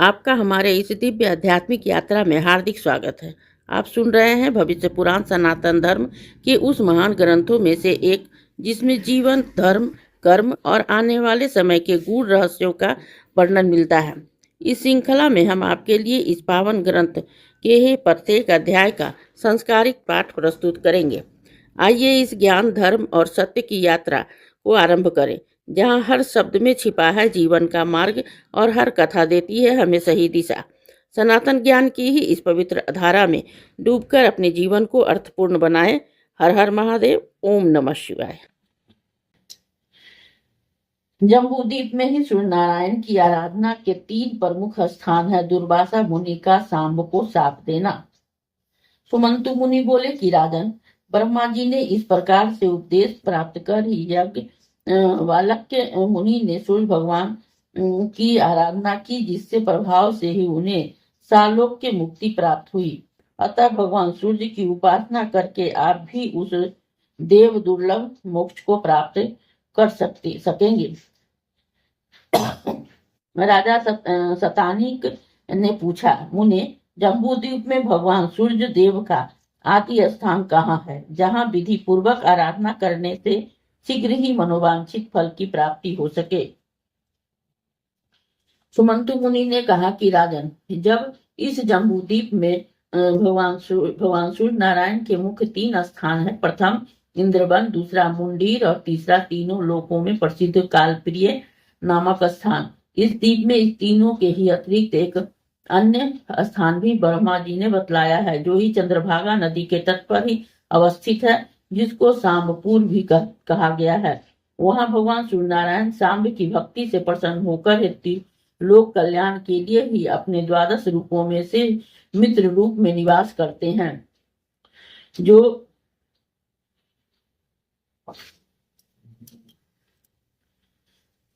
आपका हमारे इस दिव्य आध्यात्मिक यात्रा में हार्दिक स्वागत है। आप सुन रहे हैं भविष्य पुराण सनातन धर्म के उस महान ग्रंथों में से एक, जिसमें जीवन, धर्म, कर्म और आने वाले समय के गूढ़ रहस्यों का वर्णन मिलता है। इस श्रृंखला में हम आपके लिए इस पावन ग्रंथ के ही प्रत्येक अध्याय का संस्कारिक पाठ प्रस्तुत करेंगे। आइए इस ज्ञान, धर्म और सत्य की यात्रा को आरंभ करें, जहाँ हर शब्द में छिपा है जीवन का मार्ग और हर कथा देती है हमें सही दिशा। सनातन ज्ञान की ही इस पवित्र धारा में डूबकर अपने जीवन को अर्थपूर्ण बनाएं। हर हर महादेव। ओम नमः शिवाय। जम्बूद्वीप में ही सूर्य नारायण की आराधना के 3 प्रमुख स्थान है। दुर्वासा मुनि का सांब को शाप देना। सुमंतु मुनि बोले कि राजन, ब्रह्मा जी ने इस प्रकार से उपदेश प्राप्त कर ही यज्ञ वालक्य मुनि ने सूर्य भगवान की आराधना की, जिससे प्रभाव से ही उन्हें सालोक के मुक्ति प्राप्त हुई। अतः भगवान सूर्य की उपासना करके आप भी उस देव दुर्लभ मोक्ष को प्राप्त कर सकेंगे। राजा शतानीक ने पूछा, मुने, जम्बूद्वीप में भगवान सूर्य देव का आदि स्थान कहाँ है, जहाँ विधि पूर्वक आराधना करने से शीघ्र ही मनोवांछित फल की प्राप्ति हो सके। सुमंतु मुनि ने कहा कि राजन, जब इस जम्बूद्वीप में भगवान सूर्य नारायण के मुख्य 3 स्थान है। प्रथम इंद्रवन, दूसरा मुंडीर और तीसरा तीनों लोकों में प्रसिद्ध कालप्रिय नामक स्थान। इस द्वीप में इस तीनों के ही अतिरिक्त एक अन्य स्थान भी ब्रह्मा जी ने बतलाया है, जो ही चंद्रभागा नदी के तट पर ही अवस्थित है, जिसको सांबपुर भी कहा गया है। वहां भगवान सूर्य नारायण सांब की भक्ति से प्रसन्न होकर हेतु लोक कल्याण के लिए ही अपने 12 रूपों में से मित्र रूप में निवास करते हैं। जो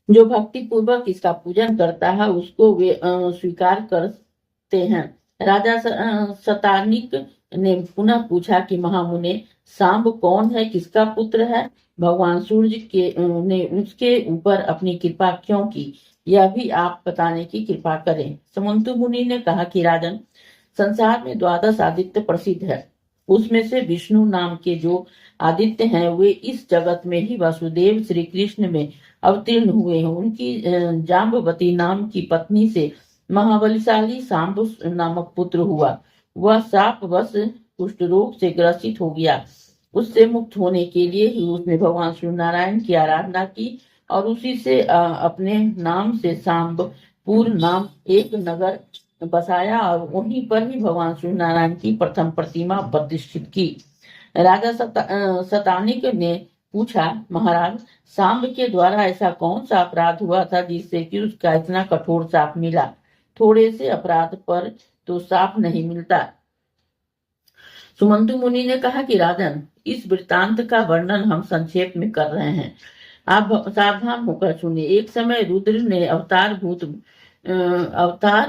भक्ति पूर्वक इसका पूजन करता है, उसको वे स्वीकार करते हैं। राजा शतानीक ने पुनः पूछा कि महामुने, सांब कौन है, किसका पुत्र है, भगवान सूर्य ने उसके ऊपर अपनी कृपा क्यों की, यह भी आप बताने की कृपा करें। सुमंतु मुनि ने कहा कि राजन, संसार में 12 आदित्य प्रसिद्ध है। उसमें से विष्णु नाम के जो आदित्य हैं, वे इस जगत में ही वासुदेव श्री कृष्ण में अवतीर्ण हुए हैं। उनकी जाम्बवती नाम की पत्नी से महाबलिशाली सांब नामक पुत्र हुआ। वह शापवश कुष्ठ रोग से ग्रसित हो गया। उससे मुक्त होने के लिए ही उसने भगवान सूर्य नारायण की आराधना की और उसी से अपने नाम से सांबपुर नाम एक नगर बसाया और वहीं पर ही भगवान सूर्य नारायण की प्रथम प्रतिमा प्रतिष्ठित की। राजा शतानीक ने पूछा, महाराज, सांब के द्वारा ऐसा कौन सा अपराध हुआ था जिससे कि उसका इतना कठोर शाप मिला? थोड़े से अपराध पर तो शाप नहीं मिलता। सुमंतु मुनि ने कहा कि राजन, इस वृत्तांत का वर्णन हम संक्षेप में कर रहे हैं, आप सावधान होकर सुनिए। एक समय रुद्र ने अवतार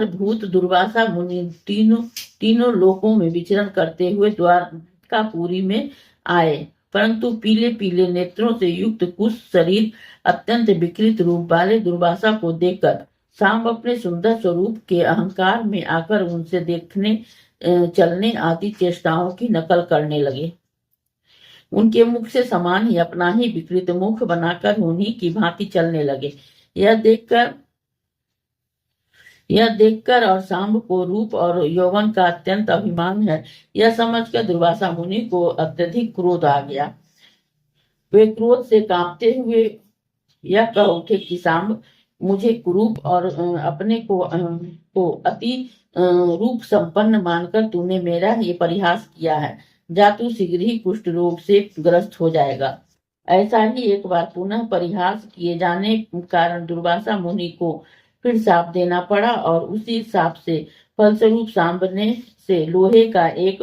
भूत दुर्वासा मुनि तीनों लोकों में विचरण करते हुए द्वारकापुरी में आए, परंतु पीले पीले नेत्रों से युक्त कुछ शरीर अत्यंत विकृत रूप वाले दुर्वासा को देखकर सांब अपने सुंदर स्वरूप के अहंकार में आकर उनसे देखने, चलने आदि चेष्टाओं की नकल करने लगे। उनके मुख से समान ही अपना ही विकृत मुख बनाकर उन्हीं की भांति चलने लगे। यह देखकर और सांब को रूप और यौवन का अत्यंत अभिमान है, यह समझकर दुर्वासा मुनि को अत्यधिक क्रोध आ गया। वे क्रोध से कांपते हुए यह कह उठे कि सांब, मुझे कुरूप और अपने को अति रूप संपन्न मानकर तूने मेरा ये परिहास किया है। जा, तू शीघ्र ही कुष्ठ रोग से ग्रस्त हो जाएगा। ऐसा ही एक बार पुनः परिहास किए जाने कारण दुर्वासा मुनि को फिर शाप देना पड़ा और उसी शाप से फलस्वरूप सांब ने से लोहे का एक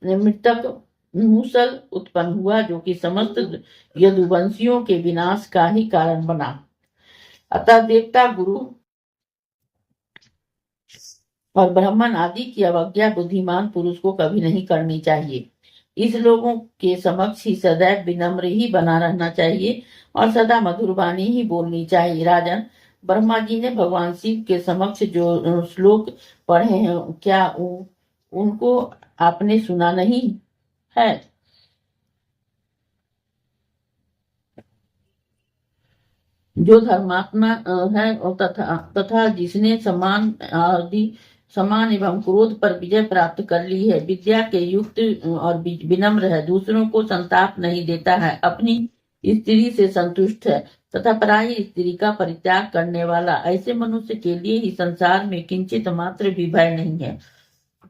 मृतक मूसल उत्पन्न हुआ, जो कि समस्त यदुवंशियों के विनाश का ही कारण बना। अतः देवता, गुरु और ब्राह्मण आदि की अवज्ञा बुद्धिमान पुरुष को कभी नहीं करनी चाहिए। इस लोगों के समक्ष ही सदैव विनम्र ही बना रहना चाहिए और सदा मधुर वाणी ही बोलनी चाहिए। राजन, ब्रह्मा जी ने भगवान शिव के समक्ष जो श्लोक पढ़े हैं, क्या उनको आपने सुना नहीं है? जो धर्मात्मा है और तथा जिसने समान एवं क्रोध पर विजय प्राप्त कर ली है, विद्या के युक्त और विनम्र है, दूसरों को संताप नहीं देता है, अपनी स्त्री से संतुष्ट है तथा पराई स्त्री का परित्याग करने वाला, ऐसे मनुष्य के लिए ही संसार में किंचित मात्र भी भय नहीं है।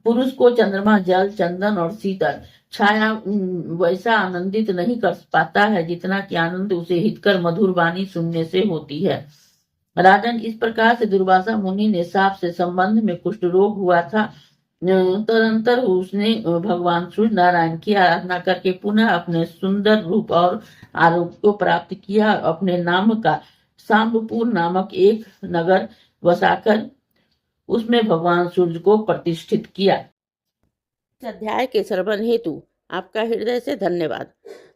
पुरुष को चंद्रमा, जल, चंदन और शीतल छाया वैसा आनंदित नहीं कर पाता है जितना कि आनंद उसे हितकर मधुर वाणी सुनने से होती है। राजन, इस प्रकार से दुर्वासा मुनि ने सांप से संबंध में कुष्ठ रोग हुआ था। तदंतर उसने भगवान सूर्य नारायण की आराधना करके पुनः अपने सुंदर रूप और आरोग्य को प्राप्त किया। अपने नाम का सांबपुर नामक एक नगर बसाकर उसमें भगवान सूर्य को प्रतिष्ठित किया। इस अध्याय के श्रवण हेतु आपका हृदय से धन्यवाद।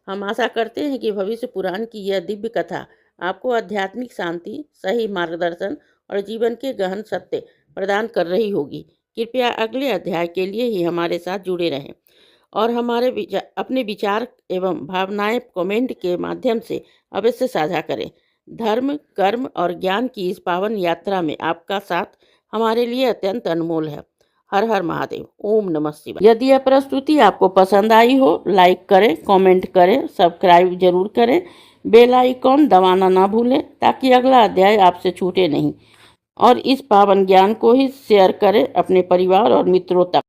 हम आशा करते हैं कि भविष्य पुराण की यह दिव्य कथा आपको आध्यात्मिक शांति, सही मार्गदर्शन और जीवन के गहन सत्य प्रदान कर रही होगी। कृपया अगले अध्याय के लिए ही हमारे साथ जुड़े रहें और अपने विचार एवं भावनाएं कमेंट के माध्यम से अवश्य साझा करें। धर्म, कर्म और ज्ञान की इस पावन यात्रा में आपका साथ हमारे लिए अत्यंत अनमोल है। हर हर महादेव। ओम नमः शिवाय। यदि यह प्रस्तुति आपको पसंद आई हो, लाइक करें, कमेंट करें, सब्सक्राइब जरूर करें, बेल आइकॉन दबाना ना भूलें ताकि अगला अध्याय आपसे छूटे नहीं। और इस पावन ज्ञान को ही शेयर करें अपने परिवार और मित्रों तक।